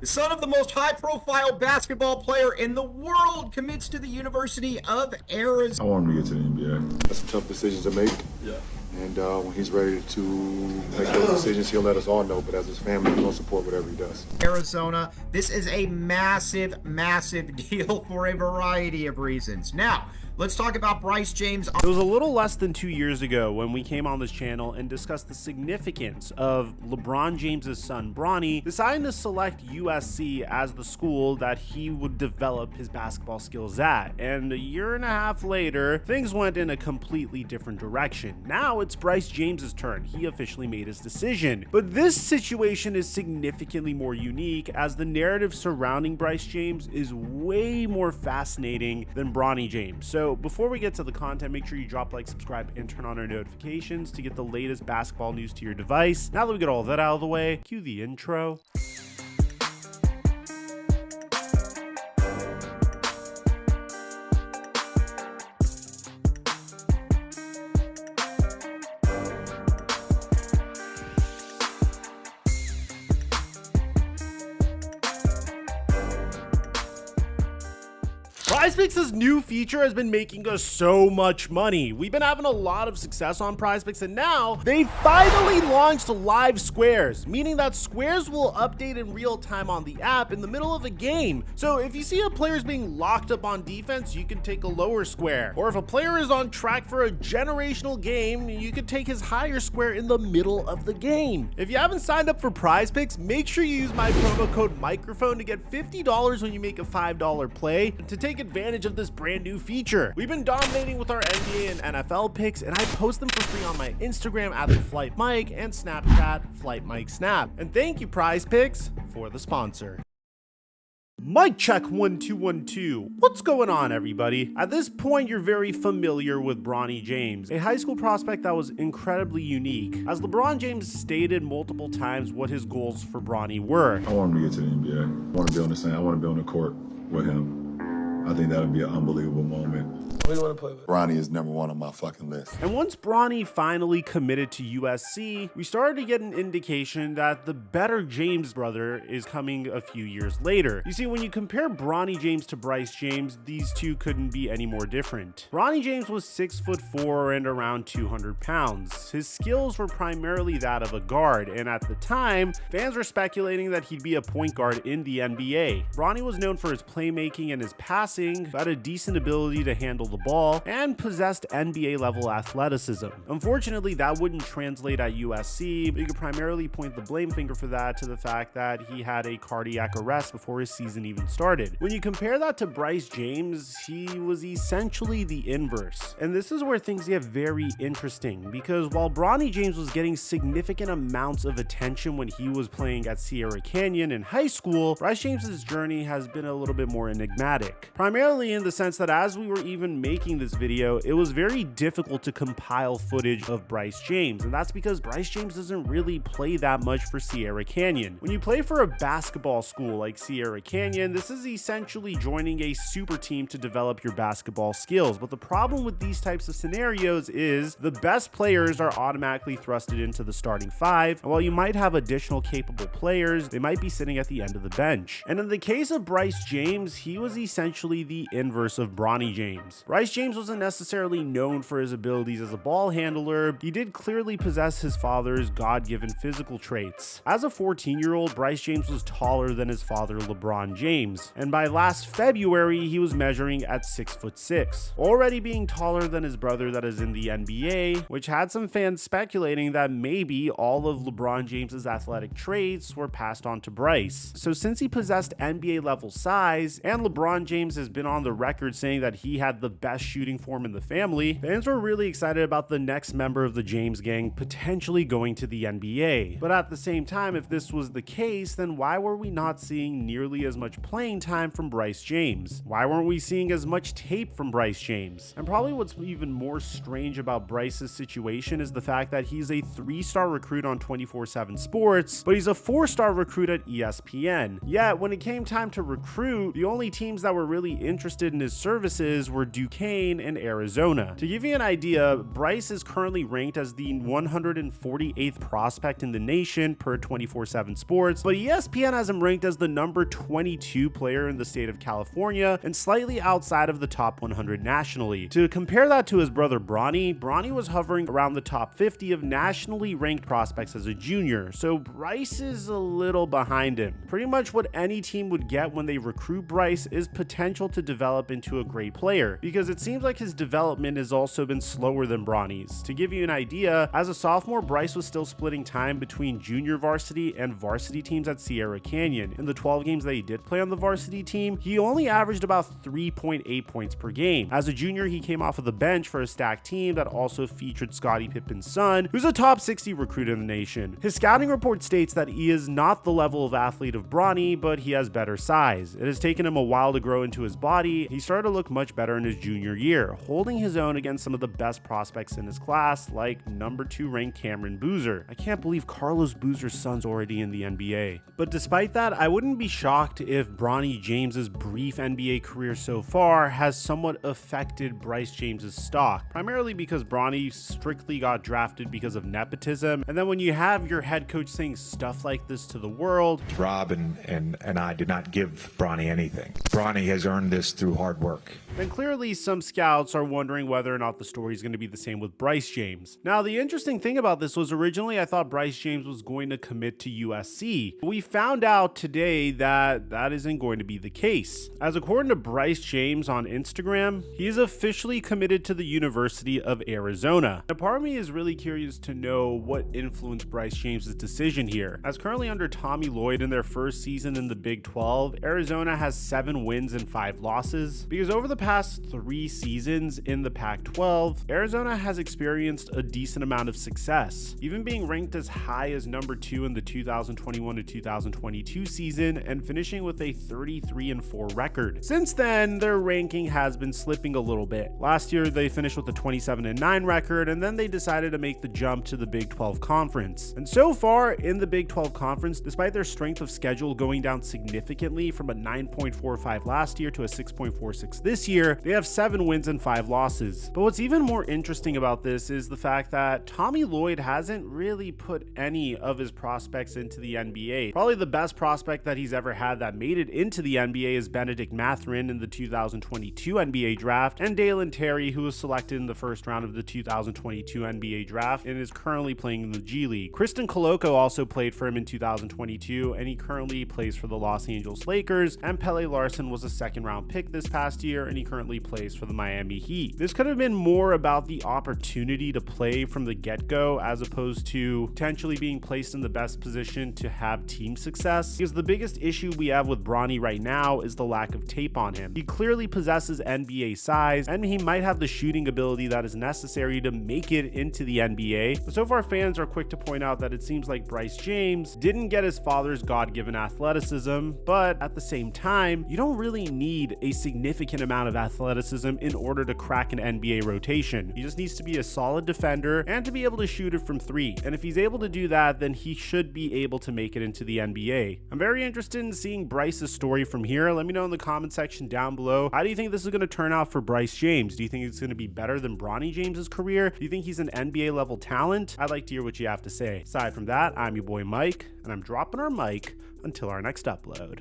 The son of the most high-profile basketball player in the world commits to the University of Arizona. I want him to get to the NBA. That's a tough decision to make. Yeah. And when he's ready to make those decisions, he'll let us all know. But as his family, we're going to support whatever he does. Arizona, this is a massive, massive deal for a variety of reasons. Now, let's talk about Bryce James. It was a little less than 2 years ago when we came on this channel and discussed the significance of LeBron James's son, Bronny, deciding to select USC as the school that he would develop his basketball skills at. And a year and a half later, things went in a completely different direction. Now it's Bryce James's turn. He officially made his decision. But this situation is significantly more unique, as the narrative surrounding Bryce James is way more fascinating than Bronny James. So before we get to the content, make sure you drop, like, subscribe, and turn on our notifications to get the latest basketball news to your device. Now that we get all that out of the way, cue the intro. PrizePicks' new feature has been making us so much money. We've been having a lot of success on PrizePicks, and now they finally launched live squares, meaning that squares will update in real time on the app in the middle of a game. So if you see a player is being locked up on defense, you can take a lower square. Or if a player is on track for a generational game, you could take his higher square in the middle of the game. If you haven't signed up for PrizePicks, make sure you use my promo code microphone to get $50 when you make a $5 play to take advantage of this brand new feature. We've been dominating with our NBA and NFL picks, and I post them for free on my Instagram at TheFlightMike and Snapchat FlightMikeSnap. And thank you, PrizePicks, for the sponsor. Mic check 1 2 1 2. What's going on, everybody? At this point, you're very familiar with Bronny James, a high school prospect that was incredibly unique, as LeBron James stated multiple times what his goals for Bronny were. I want him to get to the NBA. I want to be on the same. I want to be on the court with him. I think that would be an unbelievable moment. Who do you want to play with? Bronny is number one on my fucking list. And once Bronny finally committed to USC, we started to get an indication that the better James brother is coming a few years later. You see, when you compare Bronny James to Bryce James, these two couldn't be any more different. Bronny James was 6'4" and around 200 pounds. His skills were primarily that of a guard, and at the time, fans were speculating that he'd be a point guard in the NBA. Bronny was known for his playmaking and his passing, had a decent ability to handle the ball, and possessed NBA level athleticism. Unfortunately, that wouldn't translate at USC, but you could primarily point the blame finger for that to the fact that he had a cardiac arrest before his season even started. When you compare that to Bryce James, he was essentially the inverse. And this is where things get very interesting, because while Bronny James was getting significant amounts of attention when he was playing at Sierra Canyon in high school, Bryce James's journey has been a little bit more enigmatic. Primarily in the sense that as we were even making this video, it was very difficult to compile footage of Bryce James, and that's because Bryce James doesn't really play that much for Sierra Canyon. When you play for a basketball school like Sierra Canyon, this is essentially joining a super team to develop your basketball skills, but the problem with these types of scenarios is the best players are automatically thrusted into the starting five, and while you might have additional capable players, they might be sitting at the end of the bench. And in the case of Bryce James, he was essentially the inverse of Bronny James. Bryce James wasn't necessarily known for his abilities as a ball handler. He did clearly possess his father's God-given physical traits. As a 14-year-old, Bryce James was taller than his father, LeBron James, and by last February, he was measuring at 6'6", already being taller than his brother that is in the NBA, which had some fans speculating that maybe all of LeBron James's athletic traits were passed on to Bryce. So since he possessed NBA level size, and LeBron James has been on the record saying that he had the best shooting form in the family, fans were really excited about the next member of the James gang potentially going to the NBA. But at the same time, if this was the case, then why were we not seeing nearly as much playing time from Bryce James? Why weren't we seeing as much tape from Bryce James? And probably what's even more strange about Bryce's situation is the fact that he's a 3-star recruit on 24/7 Sports, but he's a 4-star recruit at ESPN. Yet when it came time to recruit, the only teams that were really really interested in his services were Duquesne and Arizona. To give you an idea, Bryce is currently ranked as the 148th prospect in the nation per 24/7 Sports, but ESPN has him ranked as the number 22 player in the state of California and slightly outside of the top 100 nationally. To compare that to his brother Bronny was hovering around the top 50 of nationally ranked prospects as a junior, so Bryce is a little behind him. Pretty much what any team would get when they recruit Bryce is potential to develop into a great player, because it seems like his development has also been slower than Bronny's. To give you an idea, as a sophomore, Bryce was still splitting time between junior varsity and varsity teams at Sierra Canyon. In the 12 games that he did play on the varsity team, he only averaged about 3.8 points per game. As a junior, he came off of the bench for a stacked team that also featured Scottie Pippen's son, who's a top 60 recruit in the nation. His scouting report states that he is not the level of athlete of Bronny, but he has better size. It has taken him a while to grow into his body. He started to look much better in his junior year, holding his own against some of the best prospects in his class, like number 2 ranked Cameron Boozer. I can't believe Carlos Boozer's son's already in the NBA. But despite that, I wouldn't be shocked if Bronny James's brief NBA career so far has somewhat affected Bryce James's stock, primarily because Bronny strictly got drafted because of nepotism. And then when you have your head coach saying stuff like this to the world, Rob and I did not give Bronny anything. Bronny has earned this through hard work. then clearly some scouts are wondering whether or not the story is going to be the same with Bryce James. Now, the interesting thing about this was originally I thought Bryce James was going to commit to USC. We found out today that that isn't going to be the case. As according to Bryce James on Instagram, he is officially committed to the University of Arizona. Now, part of me is really curious to know what influenced Bryce James's decision here. As currently under Tommy Lloyd in their first season in the Big 12, Arizona has 7 wins and 5 losses. Because over the past 3 seasons in the Pac-12, Arizona has experienced a decent amount of success, even being ranked as high as number 2 in the 2021 to 2022 season and finishing with a 33-4 record. Since then, their ranking has been slipping a little bit. Last year, they finished with a 27-9 record, and then they decided to make the jump to the Big 12 Conference. And so far in the Big 12 Conference, despite their strength of schedule going down significantly from a 9.45 last year to a 6.46 this year, they have 7 wins and 5 losses. But what's even more interesting about this is the fact that Tommy Lloyd hasn't really put any of his prospects into the NBA. Probably the best prospect that he's ever had that made it into the NBA is Benedict Mathurin in the 2022 NBA draft, and Dalen Terry, who was selected in the first round of the 2022 NBA draft and is currently playing in the G League. Kristen Koloko also played for him in 2022, and he currently plays for the Los Angeles Lakers, and Pele Larson was a second-round pick this past year, and he currently plays for the Miami Heat. This could have been more about the opportunity to play from the get-go as opposed to potentially being placed in the best position to have team success, because the biggest issue we have with Bronny right now is the lack of tape on him. He clearly possesses NBA size, and he might have the shooting ability that is necessary to make it into the NBA, but so far fans are quick to point out that it seems like Bryce James didn't get his father's God-given athleticism, but at the same time, you don't really need a significant amount of athleticism in order to crack an NBA rotation. He just needs to be a solid defender and to be able to shoot it from 3. And if he's able to do that, then he should be able to make it into the NBA. I'm very interested in seeing Bryce's story from here. Let me know in the comment section down below. How do you think this is going to turn out for Bryce James? Do you think it's going to be better than Bronny James's career? Do you think he's an NBA level talent? I'd like to hear what you have to say. Aside from that, I'm your boy Mike, and I'm dropping our mic until our next upload.